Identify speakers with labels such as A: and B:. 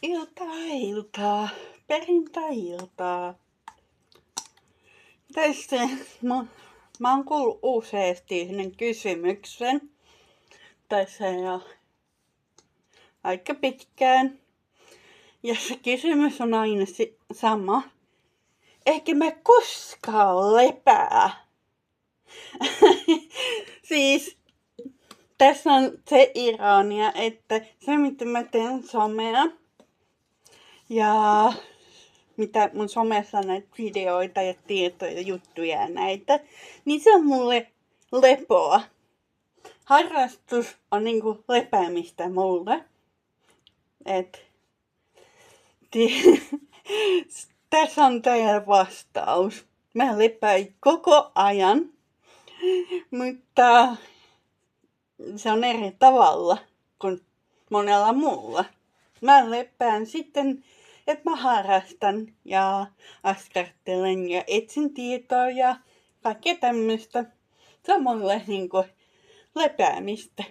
A: Iltaa, perjantai-iltaa. Tässä mä oon kuullut useasti yhden kysymyksen tässä jo aika pitkään. Ja se kysymys on aina sama. Eikä mä koskaan lepää. Siis tässä on se ironia, että se mitä mä teen somea ja mitä mun somessa näitä videoita ja tietoja, juttuja ja näitä, niin se on mulle lepoa. Harrastus on niinku lepäämistä mulle. Tässä on teidän vastaus. Mä lepään koko ajan, mutta se on eri tavalla kuin monella muulla. Mä lepään sitten, että mä harrastan ja askartelen ja etsin tietoa ja kaikkea tämmöistä. Se on mulle niinku lepäämistä.